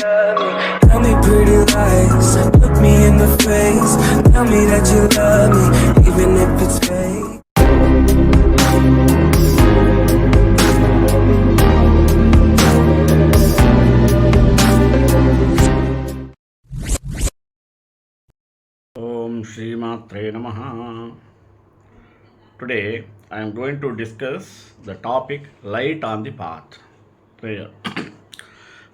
love me. Tell me pretty lies, look me in the face. Tell me that you love me, even if it's fake. Om Shri Matre Namaha. Today I am going to discuss the topic light on the path. Prayer.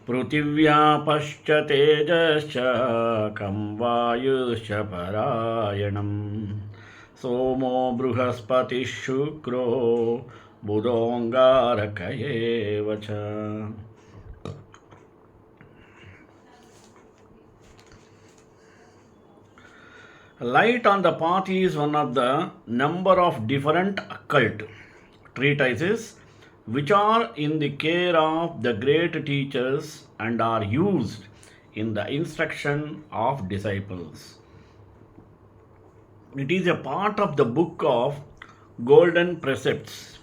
Prithivya pascha tejascha kam vayuscha parayanam somo bruhaspati shukro budongarakayevacha. Light on the Path is one of the number of different occult treatises which are in the care of the great teachers and are used in the instruction of disciples. It is a part of the book of Golden Precepts,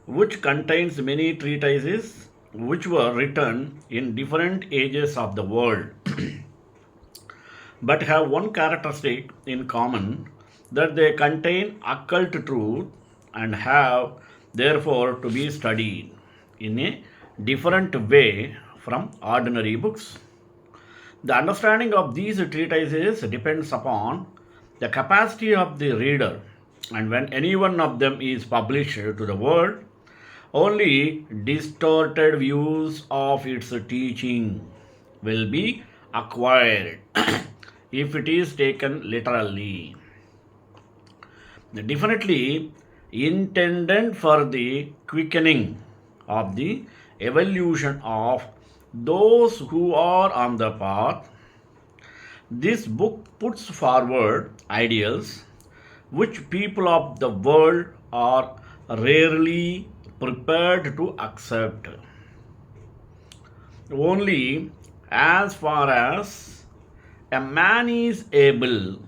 which contains many treatises which were written in different ages of the world but have one characteristic in common, that they contain occult truth and have therefore to be studied in a different way from ordinary books. The understanding of these treatises depends upon the capacity of the reader, and when any one of them is published to the world, only distorted views of its teaching will be acquired if it is taken literally. Definitely intended for the quickening of the evolution of those who are on the path, this book puts forward ideals which people of the world are rarely prepared to accept. Only as far as a man is able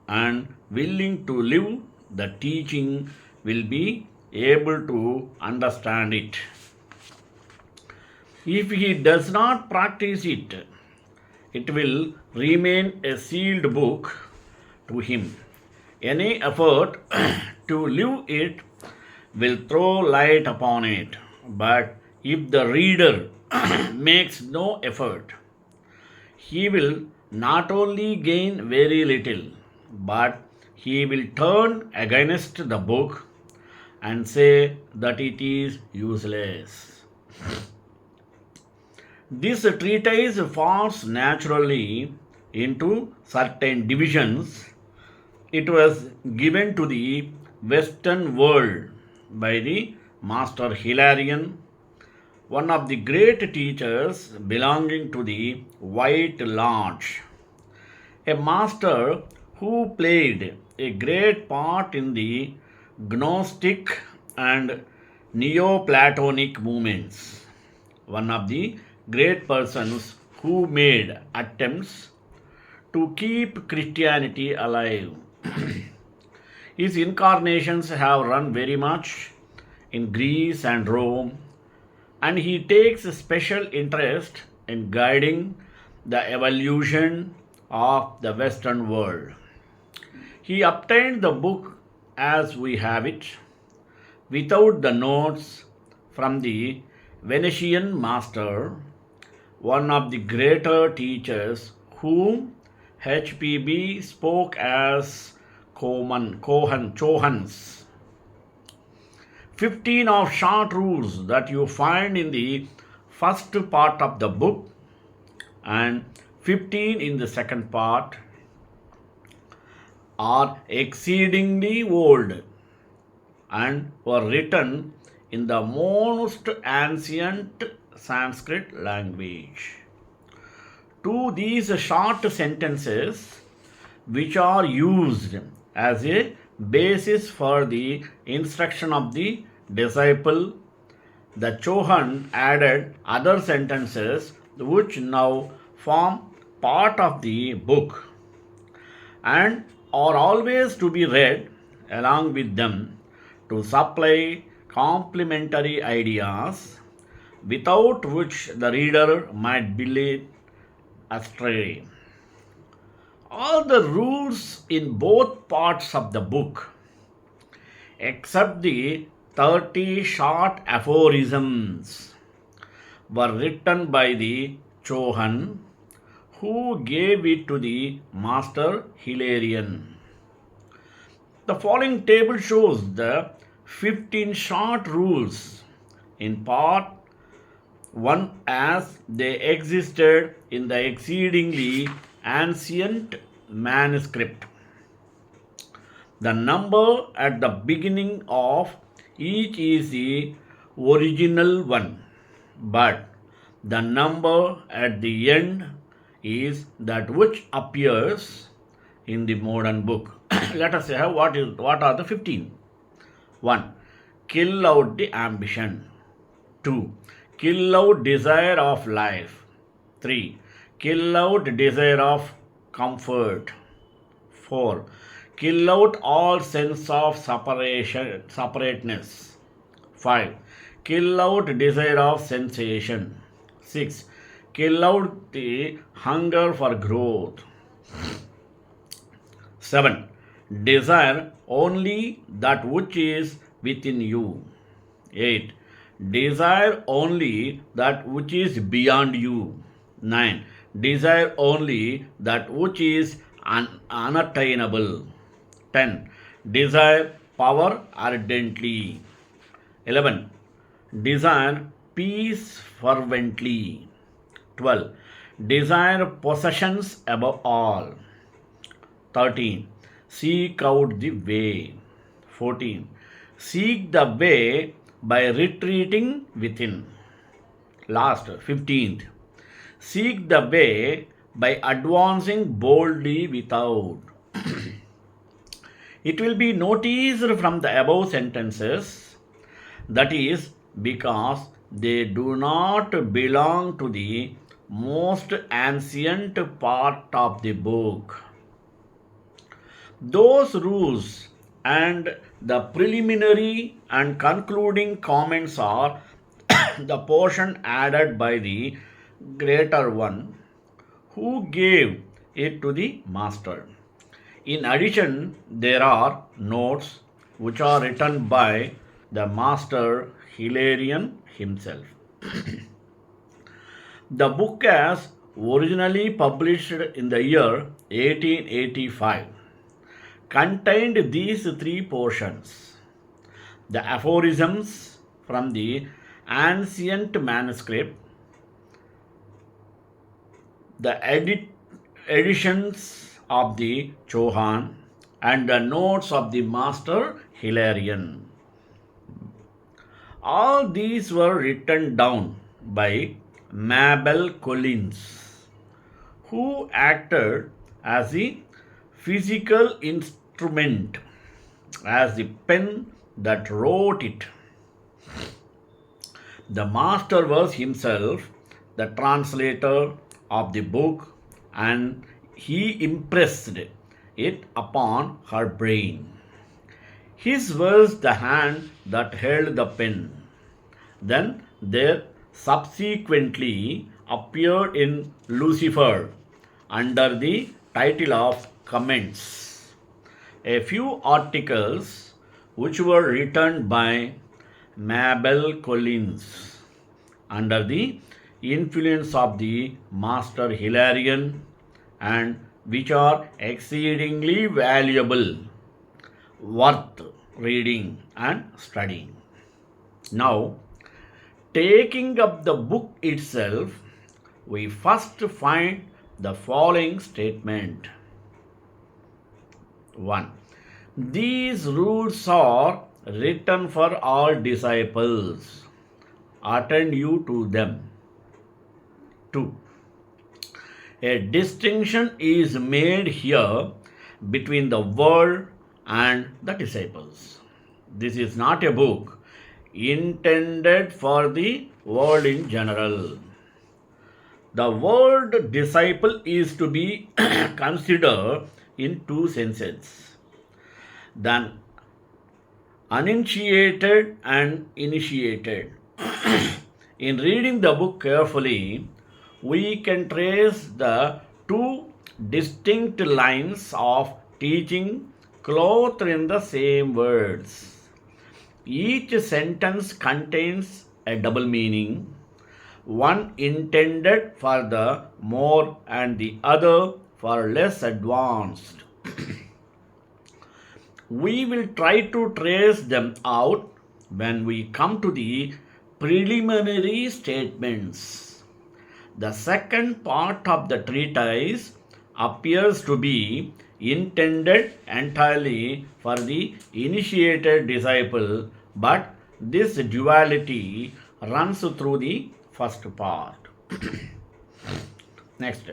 and willing to live the teaching will be able to understand it. If he does not practice it, it will remain a sealed book to him. Any effort to live it will throw light upon it. But if the reader makes no effort, he will not only gain very little, but he will turn against the book and say that it is useless. This treatise falls naturally into certain divisions. It was given to the Western world by the Master Hilarion, one of the great teachers belonging to the White Lodge, a master who played a great part in the Gnostic and Neoplatonic movements, one of the great persons who made attempts to keep Christianity alive. His incarnations have run very much in Greece and Rome, and he takes special interest in guiding the evolution of the Western world. He obtained the book as we have it, without the notes from the Venetian master, one of the greater teachers whom HPB spoke as Chohans. 15 of short rules that you find in the first part of the book and 15 in the second part are exceedingly old and were written in the most ancient Sanskrit language. To these short sentences, which are used as a basis for the instruction of the disciple, the Chohan added other sentences which now form part of the book and are always to be read along with them to supply complementary ideas without which the reader might be led astray. All the rules in both parts of the book, except the 30 short aphorisms, were written by the Chohan, who gave it to the master Hilarion. The following table shows the 15 short rules in part 1 as they existed in the exceedingly ancient manuscript. The number at the beginning of each is the original one, but the number at the end is that which appears in the modern book. Let us have what are the 15. 1. Kill out the ambition. 2. Kill out desire of life. 3. Kill out desire of comfort. 4. Kill out all sense of separateness. 5. Kill out desire of sensation. 6. Kill out the hunger for growth. 7. Desire only that which is within you. 8. Desire only that which is beyond you. 9. Desire only that which is unattainable. 10. Desire power ardently. 11. Desire peace fervently. 12. Desire possessions above all. 13. Seek out the way. 14. Seek the way by retreating within. Last, 15th. Seek the way by advancing boldly without. It will be noticed from the above sentences, that is, because they do not belong to the most ancient part of the book. Those rules and the preliminary and concluding comments are the portion added by the greater one who gave it to the master. In addition, there are notes which are written by the master Hilarion himself. The book as originally published in the year 1885 contained these three portions: the aphorisms from the ancient manuscript, the editions of the Chohan, and the notes of the master Hilarion. All these were written down by Mabel Collins, who acted as the physical instrument, as the pen that wrote it. The master was himself the translator of the book, and he impressed it upon her brain. His was the hand that held the pen. Then there subsequently appeared in Lucifer under the title of Comments a few articles which were written by Mabel Collins under the influence of the master Hilarion, and which are exceedingly valuable, worth reading and studying. Now, taking up the book itself, we first find the following statement. 1. These rules are written for all disciples. Attend you to them. 2. A distinction is made here between the world and the disciples. This is not a book intended for the world in general. The word disciple is to be considered in two senses: the uninitiated and initiated. In reading the book carefully, we can trace the two distinct lines of teaching clothed in the same words. Each sentence contains a double meaning, one intended for the more and the other for less advanced. We will try to trace them out when we come to the preliminary statements. The second part of the treatise appears to be intended entirely for the initiated disciple, but this duality runs through the first part. Next,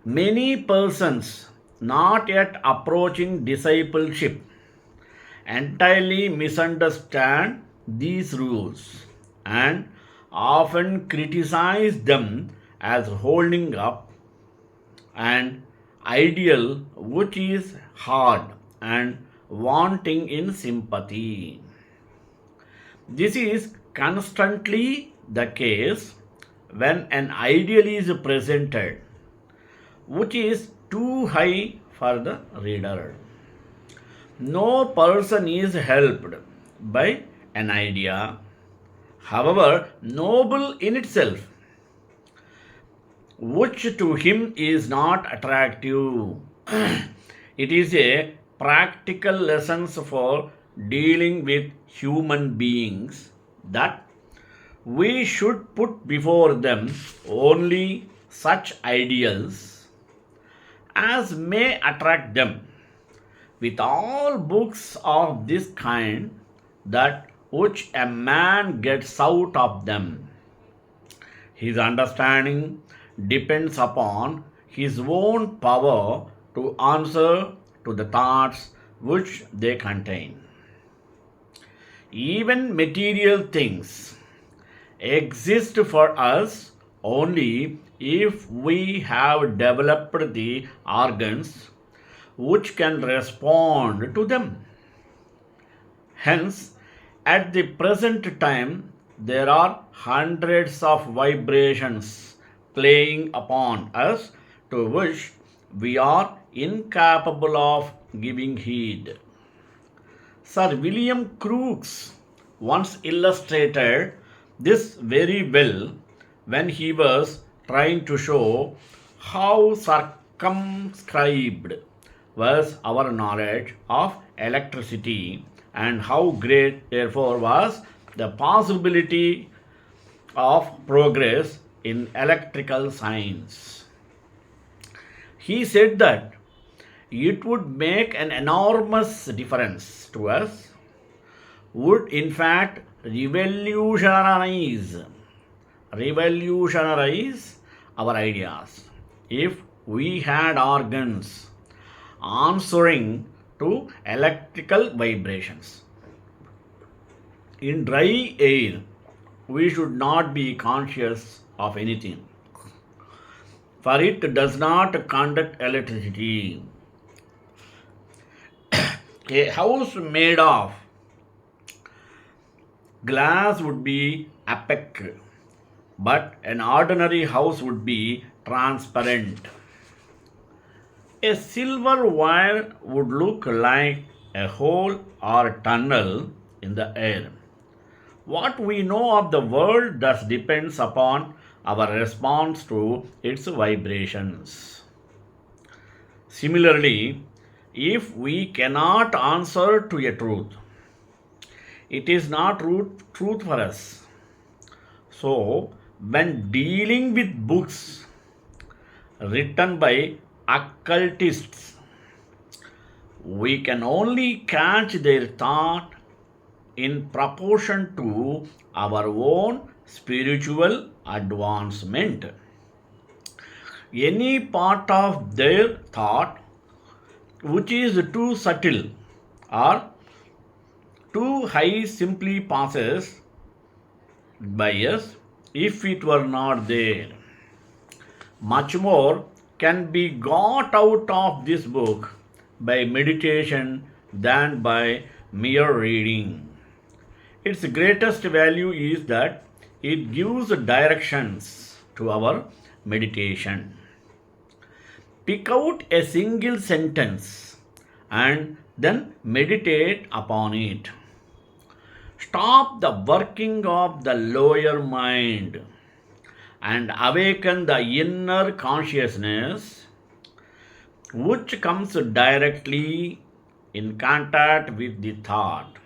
many persons not yet approaching discipleship entirely misunderstand these rules and often criticize them as holding up an ideal which is hard and wanting in sympathy. This is constantly the case when an ideal is presented which is too high for the reader. No person is helped by an idea, however noble in itself, which to him is not attractive. It is a practical lesson for dealing with human beings that we should put before them only such ideals as may attract them. With all books of this kind, that which a man gets out of them, his understanding depends upon his own power to answer to the thoughts which they contain. Even material things exist for us only if we have developed the organs which can respond to them. Hence, at the present time, there are hundreds of vibrations playing upon us to which we are incapable of giving heed. Sir William Crookes once illustrated this very well when he was trying to show how circumscribed was our knowledge of electricity and how great therefore was the possibility of progress in electrical science. He said that it would make an enormous difference to us, would in fact revolutionize our ideas if we had organs answering to electrical vibrations. In dry air, we should not be conscious of anything, for it does not conduct electricity. A house made of glass would be opaque, but an ordinary house would be transparent. A silver wire would look like a hole or tunnel in the air. What we know of the world thus depends upon our response to its vibrations. Similarly, if we cannot answer to a truth, it is not truth for us. So, when dealing with books written by occultists, we can only catch their thought in proportion to our own spiritual advancement. Any part of their thought which is too subtle or too high simply passes by us if it were not there. Much more can be got out of this book by meditation than by mere reading. Its greatest value is that It gives directions to our meditation. Pick out a single sentence and then meditate upon it. Stop the working of the lower mind and awaken the inner consciousness which comes directly in contact with the thought.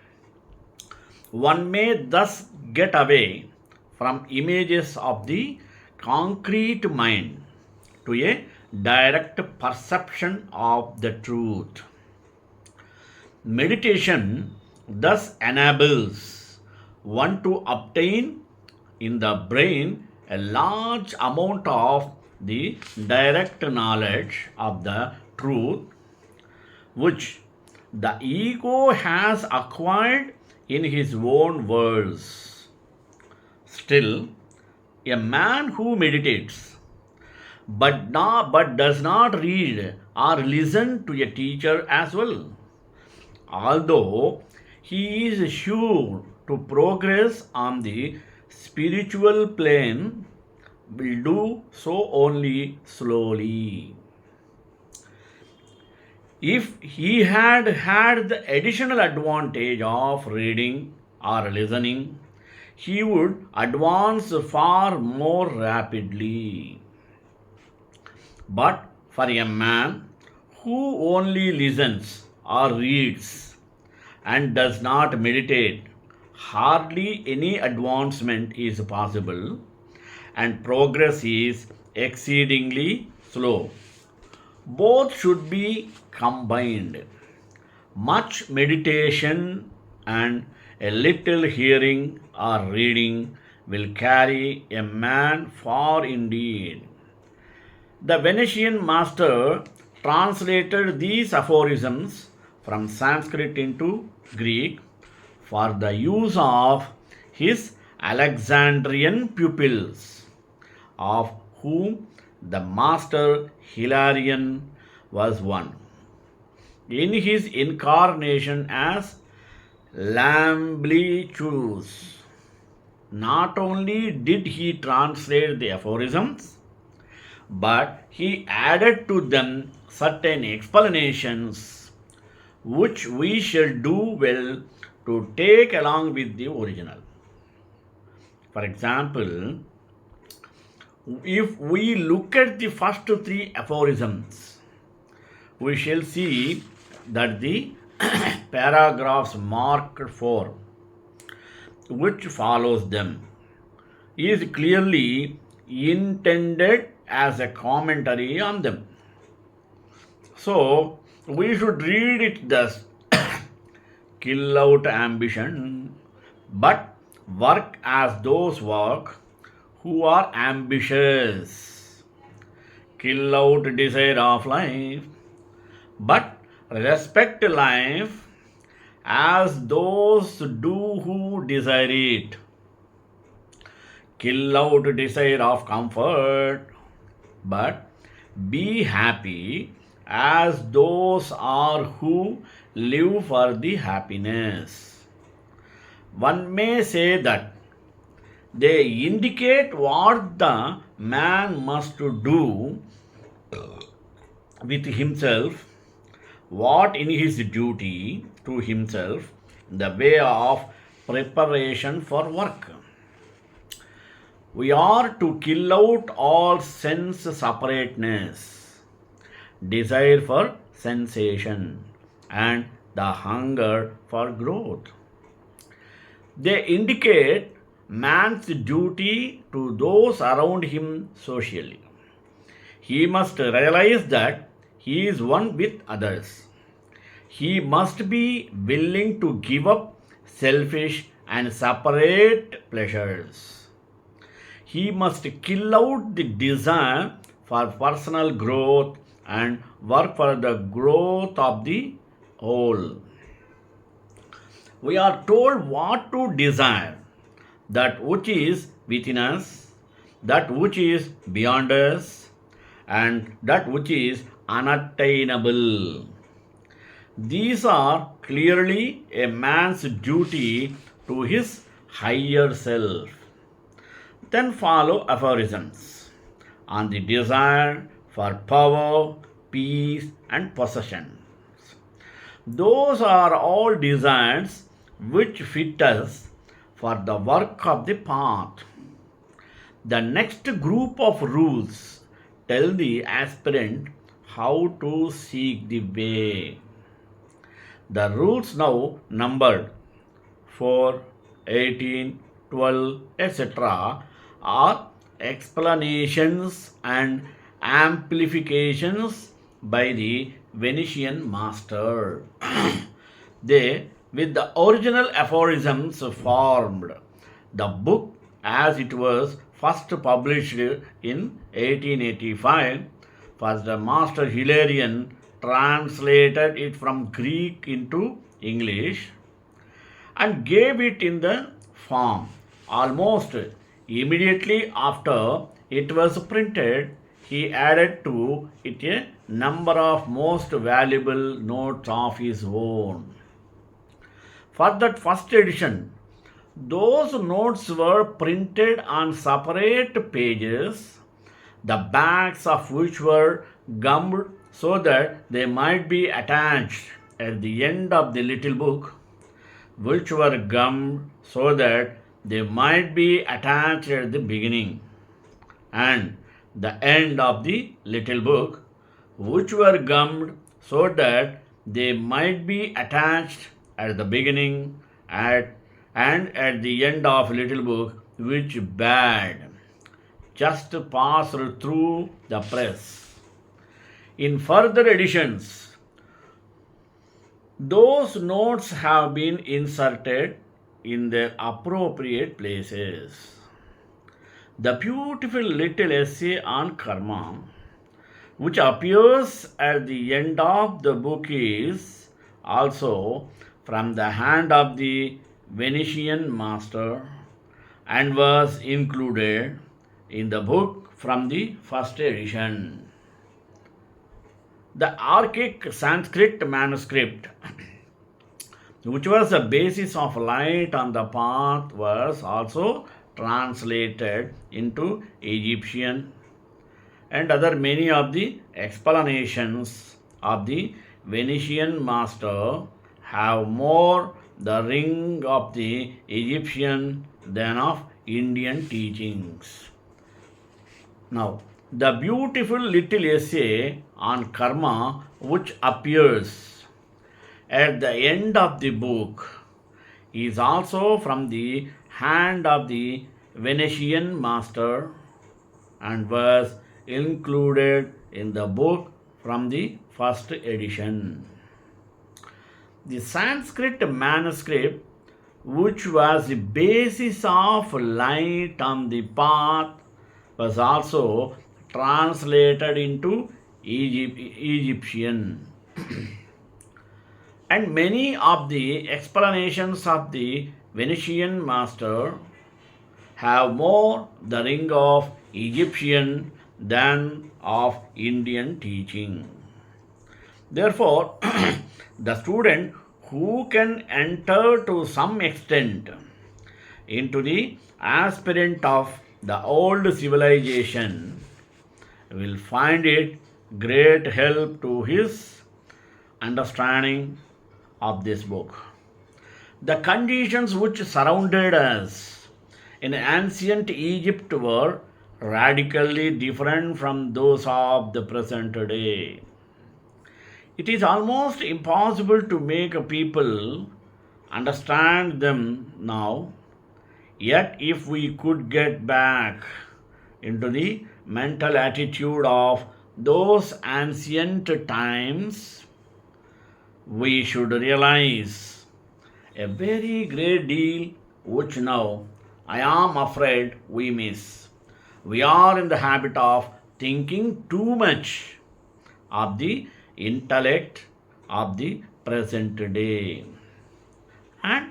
One may thus get away from images of the concrete mind to a direct perception of the truth. Meditation thus enables one to obtain in the brain a large amount of the direct knowledge of the truth which the ego has acquired in his own words. Still, a man who meditates but does not read or listen to a teacher as well, although he is sure to progress on the spiritual plane, will do so only slowly. If he had had the additional advantage of reading or listening, he would advance far more rapidly. But for a man who only listens or reads and does not meditate, hardly any advancement is possible, and progress is exceedingly slow. Both should be combined. Much meditation and a little hearing or reading will carry a man far indeed. The Venetian master translated these aphorisms from Sanskrit into Greek for the use of his Alexandrian pupils, of whom the master Hilarion was one. In his incarnation as Lamblichus, not only did he translate the aphorisms, but he added to them certain explanations which we shall do well to take along with the original. For example, if we look at the first three aphorisms, we shall see that the paragraphs marked 4, which follows them, is clearly intended as a commentary on them. So, we should read it thus: kill out ambition, but work as those work who are ambitious. Kill out desire of life, but respect life as those do who desire it. Kill out desire of comfort, but be happy as those are who live for the happiness. One may say that they indicate what the man must do with himself, what in his duty to himself, the way of preparation for work. We are to kill out all sense separateness, desire for sensation, and the hunger for growth. They indicate man's duty to those around him socially. He must realize that he is one with others. He must be willing to give up selfish and separate pleasures. He must kill out the desire for personal growth and work for the growth of the whole. We are told what to desire: that which is within us, that which is beyond us, and that which is unattainable. These are clearly a man's duty to his higher self. Then follow aphorisms on the desire for power, peace, and possession. Those are all desires which fit us for the work of the path. The next group of rules tell the aspirant how to seek the way. The rules now numbered 4, 18, 12, etc. are explanations and amplifications by the Venetian master. They, with the original aphorisms, formed the book as it was first published in 1885. First, the master Hilarion translated it from Greek into English and gave it in the form. Almost immediately after it was printed, he added to it a number of most valuable notes of his own. For that first edition, those notes were printed on separate pages, the backs of which were gummed so that they might be attached at the end of the little book, which were gummed so that they might be attached at the beginning, and the end of the little book, which were gummed so that they might be attached at the beginning and at the end of little book, which bad just passed through the press. In further editions, those notes have been inserted in their appropriate places. The beautiful little essay on karma, which appears at the end of the book, is also from the hand of the Venetian master and was included in the book from the first edition. The archaic Sanskrit manuscript, which was the basis of light on the path, was also translated into Egyptian, and other many of the explanations of the Venetian master have more the ring of the Egyptian than of Indian teachings. Now, the beautiful little essay on karma, which appears at the end of the book, is also from the hand of the Venetian master and was included in the book from the first edition. The Sanskrit manuscript, which was the basis of light on the path, was also translated into Egyptian. And many of the explanations of the Venetian master have more the ring of Egyptian than of Indian teaching. Therefore, the student who can enter to some extent into the aspirant of the old civilization will find it great help to his understanding of this book. The conditions which surrounded us in ancient Egypt were radically different from those of the present day. It is almost impossible to make a people understand them now. Yet, if we could get back into the mental attitude of those ancient times, we should realize a very great deal which now I am afraid we miss. We are in the habit of thinking too much of the intellect of the present day and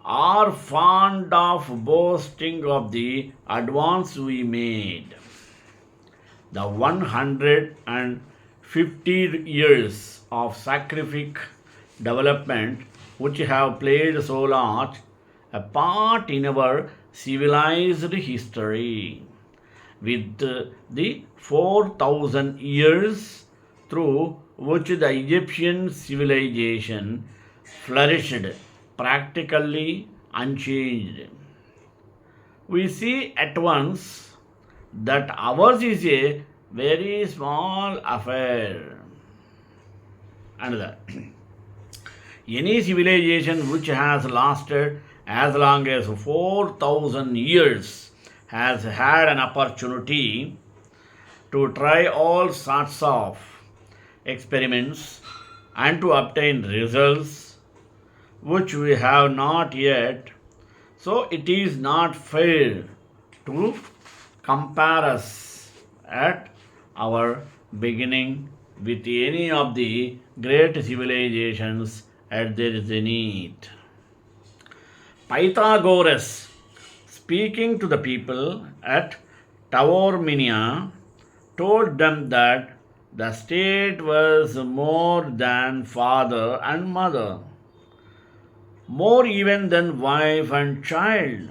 are fond of boasting of the advance we made. The 150 years of scientific development which have played so large a part in our civilized history with the 4,000 years through which the Egyptian civilization flourished practically unchanged. We see at once that ours is a very small affair. Another. Any civilization which has lasted as long as 4,000 years has had an opportunity to try all sorts of experiments and to obtain results which we have not yet. So it is not fair to compare us at our beginning with any of the great civilizations at their zenith. Pythagoras, speaking to the people at Taormina, told them that the state was more than father and mother, more even than wife and child,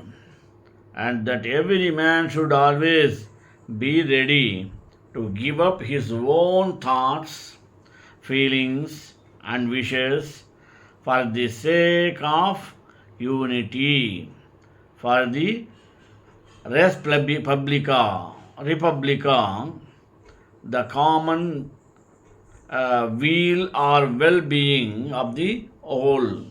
and that every man should always be ready to give up his own thoughts, feelings, and wishes for the sake of unity, for the res publica, the common weal or well-being of the whole,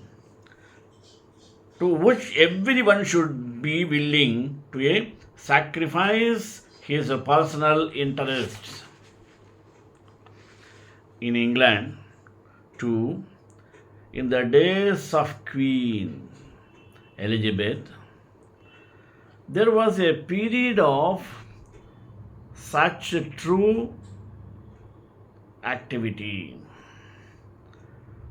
to which everyone should be willing to sacrifice his personal interests. In England, too, in the days of Queen Elizabeth, there was a period of such true activity.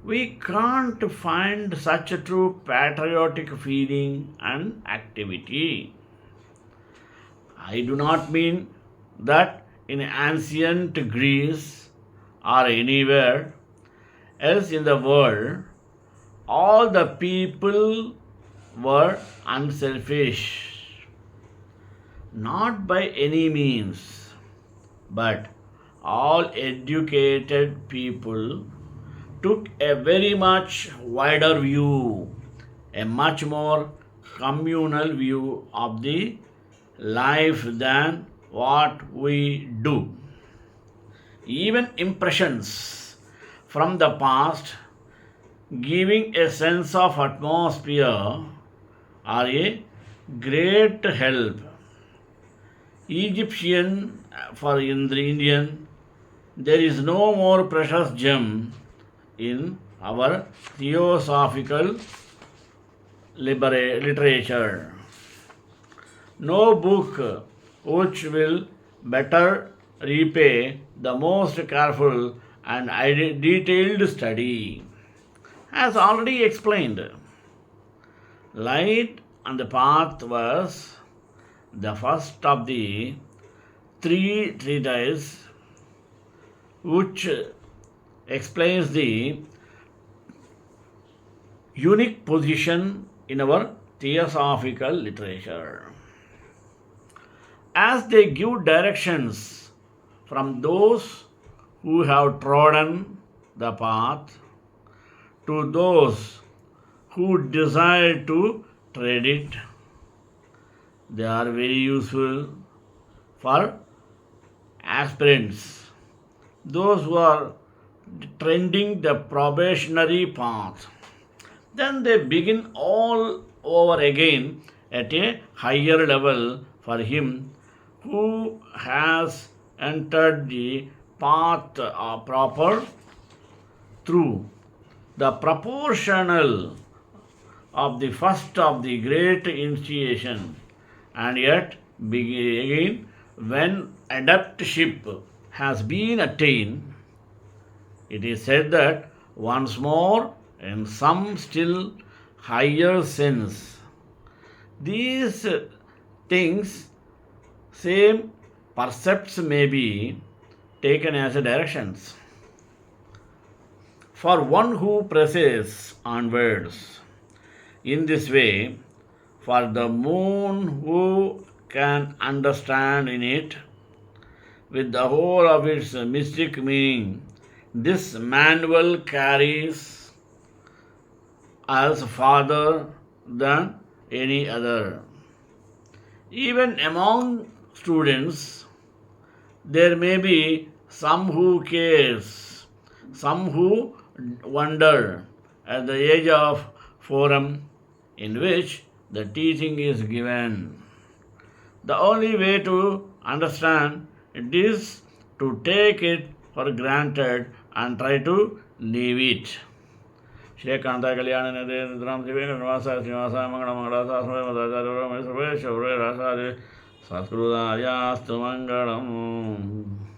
We can't find such a true patriotic feeling and activity. I do not mean that in ancient Greece or anywhere else in the world all the people were unselfish. Not by any means, but all educated people took a very much wider view, a much more communal view of the life than what we do. Even impressions from the past giving a sense of atmosphere are a great help. Egyptian for the Indian, there is no more precious gem in our theosophical literature. No book which will better repay the most careful and detailed study. As already explained, Light on the Path was the first of the three treatises which explains the unique position in our theosophical literature. As they give directions from those who have trodden the path to those who desire to tread it, they are very useful for aspirants, those who are trending the probationary path. Then they begin all over again at a higher level for him who has entered the path proper through the proportional of the first of the great initiation, and yet again when adeptship has been attained, it is said that once more in some still higher sense these things, same percepts may be taken as directions for one who presses onwards. In this way, for the moon who can understand in it with the whole of its mystic meaning. This manual carries us farther than any other. Even among students, there may be some who cares, some who wonder at the age of forum in which the teaching is given. The only way to understand it is to take it for granted and try to leave it. Srikanta कल्याण निराम शिवे निवास श्रीनिवास मंगल मंगल सर्वे रासादि सत्कृदायास्तु मंगलम्.